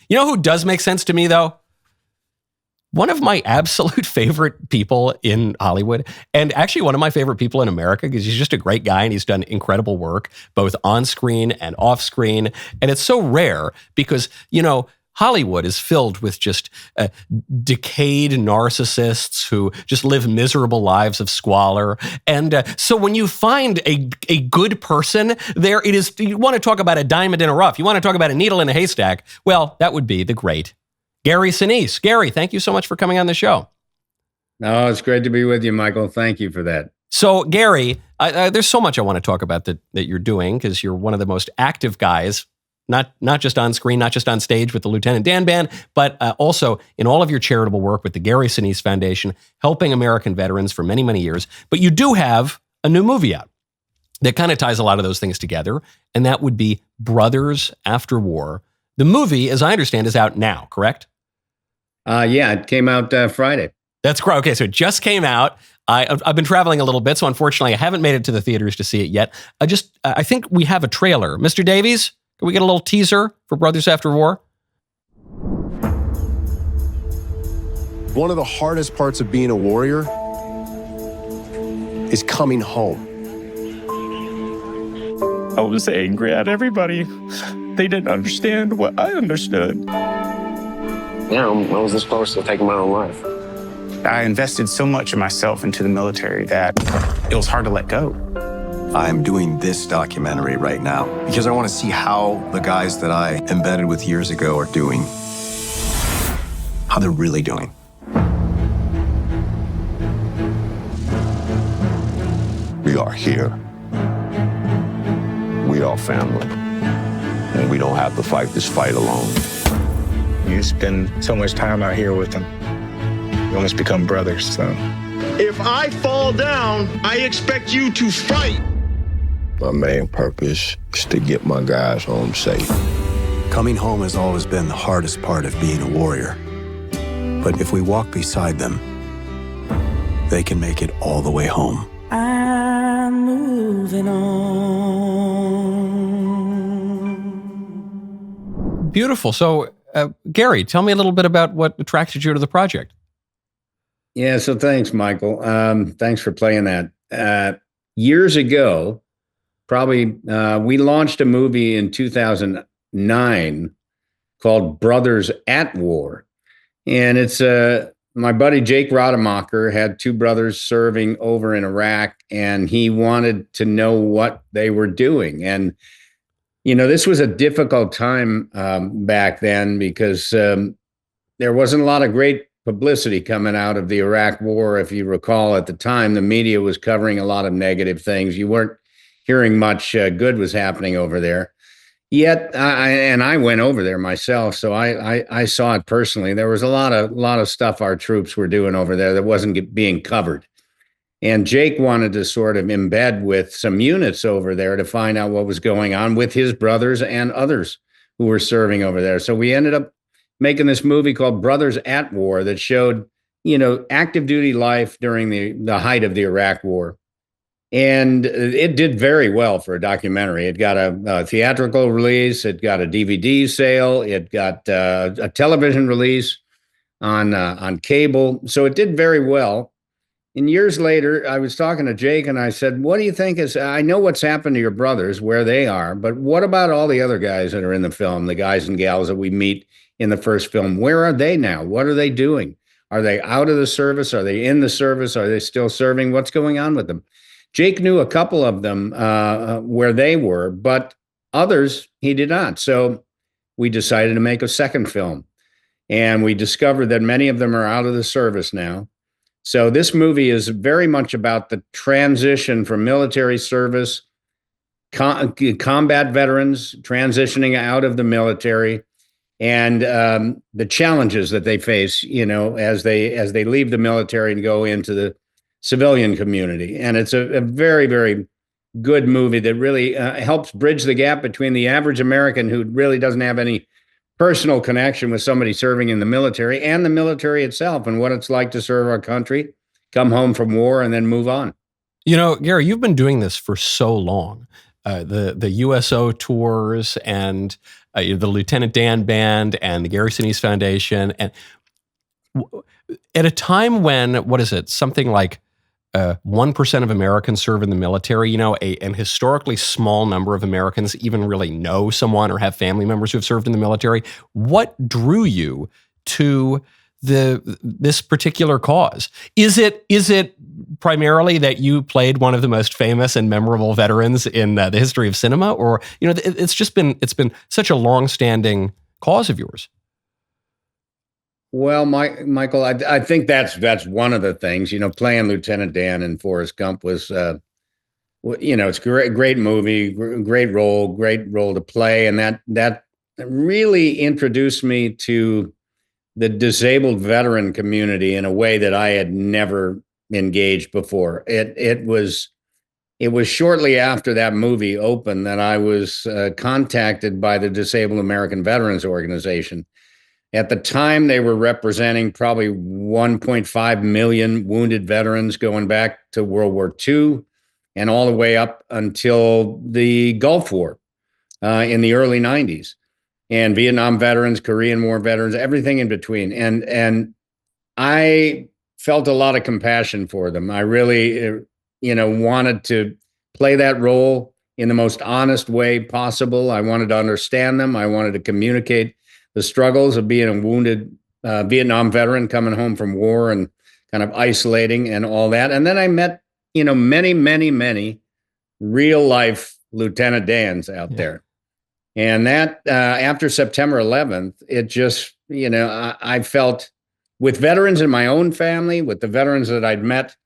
You know who does make sense to me, though? One of my absolute favorite people in Hollywood, and actually one of my favorite people in America, because he's just a great guy and he's done incredible work, both on screen and off screen. And it's so rare because, Hollywood is filled with just decayed narcissists who just live miserable lives of squalor. And so when you find a good person there, it is, you want to talk about a diamond in a rough, you want to talk about a needle in a haystack, well, that would be the great Gary Sinise. Gary, thank you so much for coming on the show. Oh, it's great to be with you, Michael. Thank you for that. So, Gary, there's so much I want to talk about that you're doing, because you're one of the most active guys, not just on screen, not just on stage with the Lieutenant Dan Band, but also in all of your charitable work with the Gary Sinise Foundation, helping American veterans for many, many years. But you do have a new movie out that kind of ties a lot of those things together, and that would be Brothers After War. The movie, as I understand, is out now, correct? Yeah, it came out Friday. That's correct. Okay, so it just came out. I've been traveling a little bit, so unfortunately I haven't made it to the theaters to see it yet. I think we have a trailer. Mr. Davies, can we get a little teaser for Brothers After War? One of the hardest parts of being a warrior is coming home. I was angry at everybody. They didn't understand what I understood. Yeah, I was this close to taking my own life. I invested so much of myself into the military that it was hard to let go. I'm doing this documentary right now because I want to see how the guys that I embedded with years ago are doing, how they're really doing. We are here. We are family. And we don't have to fight this fight alone. You spend so much time out here with them. You almost become brothers, so. If I fall down, I expect you to fight. My main purpose is to get my guys home safe. Coming home has always been the hardest part of being a warrior. But if we walk beside them, they can make it all the way home. I'm moving on. Beautiful. So, Gary, tell me a little bit about what attracted you to the project. Yeah, so thanks, Michael. Thanks for playing that. Years ago, probably, we launched a movie in 2009 called Brothers at War. And it's my buddy Jake Rademacher had two brothers serving over in Iraq, and he wanted to know what they were doing. And this was a difficult time back then because there wasn't a lot of great publicity coming out of the Iraq War. If you recall, at the time, the media was covering a lot of negative things. You weren't hearing much good was happening over there. Yet, I went over there myself, so I saw it personally. There was a lot of stuff our troops were doing over there that wasn't being covered. And Jake wanted to sort of embed with some units over there to find out what was going on with his brothers and others who were serving over there. So we ended up making this movie called Brothers at War that showed, active duty life during the height of the Iraq War. And it did very well for a documentary. It got a theatrical release. It got a DVD sale. It got a television release on cable. So it did very well. And years later, I was talking to Jake and I said, what do you think I know what's happened to your brothers, where they are, but what about all the other guys that are in the film, the guys and gals that we meet in the first film? Where are they now? What are they doing? Are they out of the service? Are they in the service? Are they still serving? What's going on with them? Jake knew a couple of them where they were, but others he did not. So we decided to make a second film. And we discovered that many of them are out of the service now. So this movie is very much about the transition from military service, combat veterans transitioning out of the military, and the challenges that they face, as they leave the military and go into the civilian community. And it's a very, very good movie that really helps bridge the gap between the average American who really doesn't have any personal connection with somebody serving in the military and the military itself and what it's like to serve our country, come home from war, and then move on. Gary, you've been doing this for so long. the USO tours and the Lieutenant Dan Band and the Gary Sinise Foundation, and at a time when, what is it, something like 1% of Americans serve in the military, an historically small number of Americans even really know someone or have family members who have served in the military. What drew you to this particular cause? Is it primarily that you played one of the most famous and memorable veterans in the history of cinema, or it's been such a long-standing cause of yours? Well, Michael, I think that's one of the things. Playing Lieutenant Dan in Forrest Gump was, it's great movie, great role to play, and that really introduced me to the disabled veteran community in a way that I had never engaged before. It was shortly after that movie opened that I was contacted by the Disabled American Veterans Organization. At the time, they were representing probably 1.5 million wounded veterans going back to World War II and all the way up until the Gulf War in the early 90s. And Vietnam veterans, Korean War veterans, everything in between. And I felt a lot of compassion for them. I really, wanted to play that role in the most honest way possible. I wanted to understand them. I wanted to communicate the struggles of being a wounded Vietnam veteran coming home from war and kind of isolating and all that. And then I met, many, many, many real life Lieutenant Dans out there. And that after September 11th, it just, I felt with veterans in my own family, with the veterans that I'd met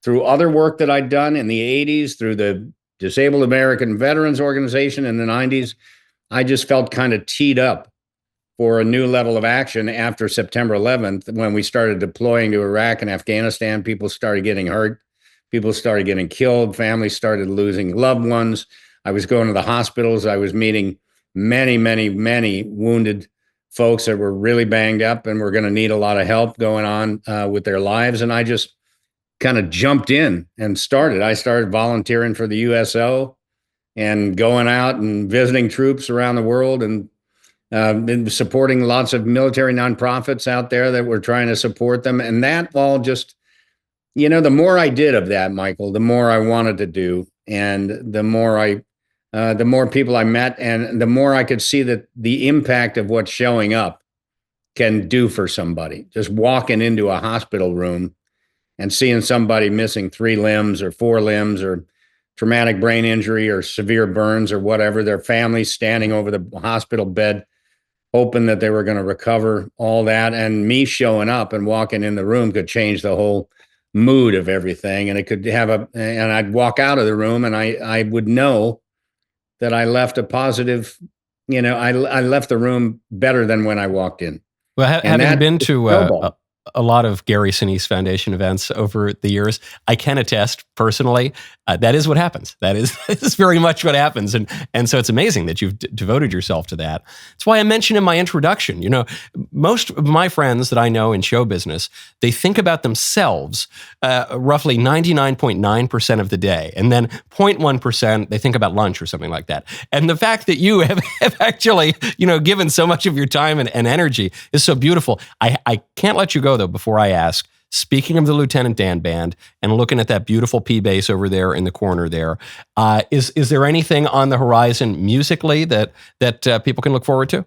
through other work that I'd done in the 80s, through the Disabled American Veterans Organization in the 90s, I just felt kind of teed up for a new level of action after September 11th, when we started deploying to Iraq and Afghanistan. People started getting hurt. People started getting killed. Families started losing loved ones. I was going to the hospitals. I was meeting many, many, many wounded folks that were really banged up and were going to need a lot of help going on with their lives. And I just kind of jumped in and started. I started volunteering for the USO and going out and visiting troops around the world, and been supporting lots of military nonprofits out there that were trying to support them. And that all just, the more I did of that, Michael, the more I wanted to do. And the more people I met, and the more I could see that the impact of what showing up can do for somebody. Just walking into a hospital room and seeing somebody missing 3 limbs or 4 limbs, or traumatic brain injury or severe burns or whatever, their family standing over the hospital bed, hoping that they were going to recover all that. And me showing up and walking in the room could change the whole mood of everything. And it could and I'd walk out of the room and I would know that I left a positive, I left the room better than when I walked in. Well, having been to a lot of Gary Sinise Foundation events over the years, I can attest personally, that is what happens. That is very much what happens. And so it's amazing that you've devoted yourself to that. That's why I mentioned in my introduction, most of my friends that I know in show business, they think about themselves roughly 99.9% of the day. And then 0.1%, they think about lunch or something like that. And the fact that you have actually, given so much of your time and energy is so beautiful. I can't let you go, though, before I ask, speaking of the Lieutenant Dan Band and looking at that beautiful P bass over there in the corner there, is there anything on the horizon musically that people can look forward to?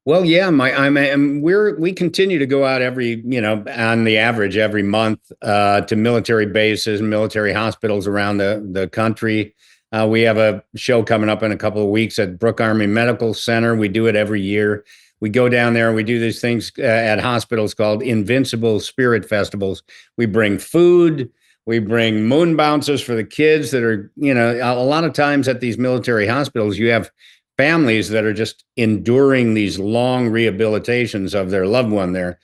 Well, yeah, we continue to go out on the average every month to military bases and military hospitals around the country. We have a show coming up in a couple of weeks at Brooke Army Medical Center. We do it every year. We go down there and we do these things at hospitals called Invincible Spirit Festivals. We bring food. We bring moon bouncers for the kids that are, a lot of times at these military hospitals, you have families that are just enduring these long rehabilitations of their loved one there.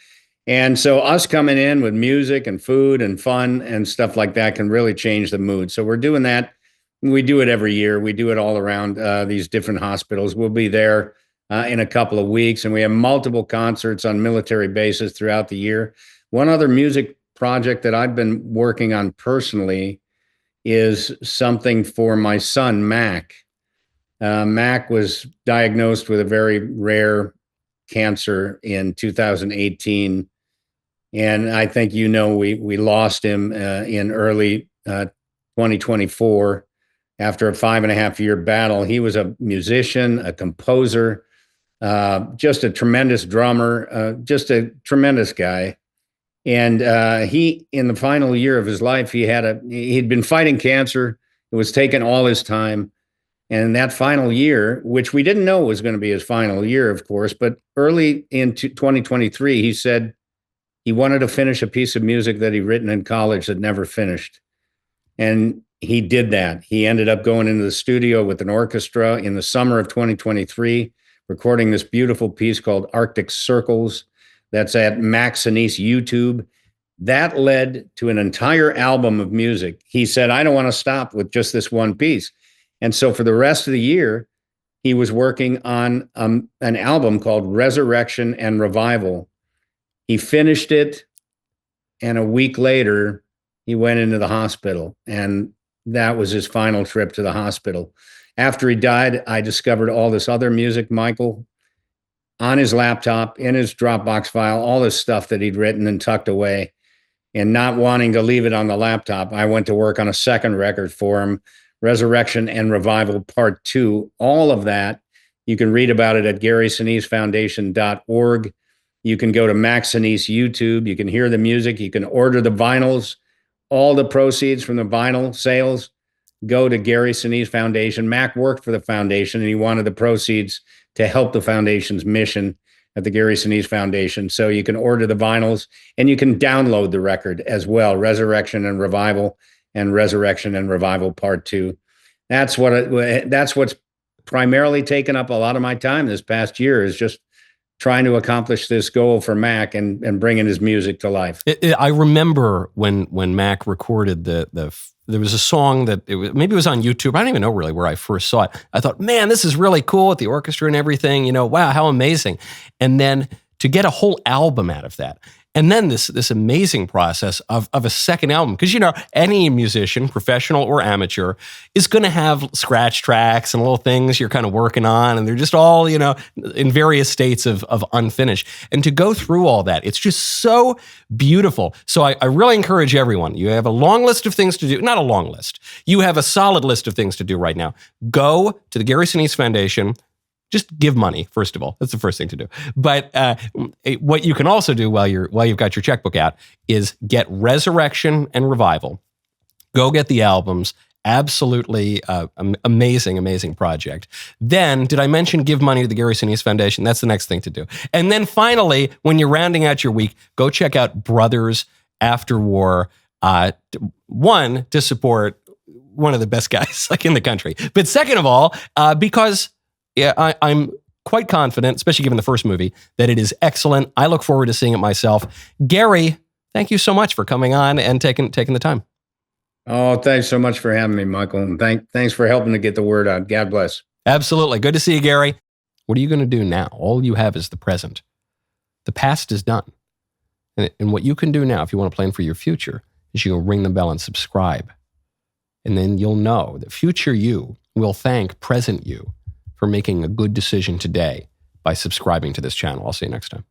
And so us coming in with music and food and fun and stuff like that can really change the mood. So we're doing that. We do it every year. We do it all around these different hospitals. We'll be there in a couple of weeks, and we have multiple concerts on military bases throughout the year. One other music project that I've been working on personally is something for my son, Mac. Mac was diagnosed with a very rare cancer in 2018. And I think, we lost him in early 2024 after a 5.5-year battle. He was a musician, a composer, just a tremendous drummer, just a tremendous guy. And he, in the final year of his life, he'd been fighting cancer. It was taking all his time. And that final year, which we didn't know was going to be his final year, of course, but early into 2023, he said he wanted to finish a piece of music that he'd written in college that never finished. And he did that. He ended up going into the studio with an orchestra in the summer of 2023, recording this beautiful piece called Arctic Circles. That's at Mac Sinise YouTube. That led to an entire album of music. He said, I don't want to stop with just this one piece. And so for the rest of the year, he was working on an album called Resurrection and Revival. He finished it, and a week later, he went into the hospital, and that was his final trip to the hospital. After he died, I discovered all this other music, Michael, on his laptop, in his Dropbox file, all this stuff that he'd written and tucked away. And not wanting to leave it on the laptop, I went to work on a second record for him, Resurrection and Revival Part 2. All of that, you can read about it at GarySiniseFoundation.org. You can go to Mac Sinise YouTube. You can hear the music. You can order the vinyls. All the proceeds from the vinyl sales go to Gary Sinise Foundation. Mac worked for the foundation, and he wanted the proceeds to help the foundation's mission at the Gary Sinise Foundation. So you can order the vinyls, and you can download the record as well, Resurrection and Revival and Resurrection and Revival Part 2. That's what's primarily taken up a lot of my time this past year, is just trying to accomplish this goal for Mac and bringing his music to life. I remember when Mac recorded there was a song that maybe it was on YouTube. I don't even know really where I first saw it. I thought, man, this is really cool with the orchestra and everything. Wow, how amazing! And then to get a whole album out of that. And then this amazing process of a second album, because any musician, professional or amateur, is going to have scratch tracks and little things you're kind of working on, and they're just all in various states of unfinished. And to go through all that, it's just so beautiful. So I really encourage everyone. You have a long list of things to do, not a long list. You have a solid list of things to do right now. Go to the Gary Sinise Foundation. Just give money, first of all. That's the first thing to do. But what you can also do while you've got your checkbook out is get Resurrection and Revival. Go get the albums. Absolutely amazing project. Then, did I mention give money to the Gary Sinise Foundation? That's the next thing to do. And then finally, when you're rounding out your week, go check out Brothers After War. One, to support one of the best guys in the country. But second of all, because I'm quite confident, especially given the first movie, that it is excellent. I look forward to seeing it myself. Gary, thank you so much for coming on and taking the time. Oh, thanks so much for having me, Michael. And thanks for helping to get the word out. God bless. Absolutely. Good to see you, Gary. What are you going to do now? All you have is the present. The past is done. And what you can do now, if you want to plan for your future, is you can ring the bell and subscribe. And then you'll know that future you will thank present you for making a good decision today by subscribing to this channel. I'll see you next time.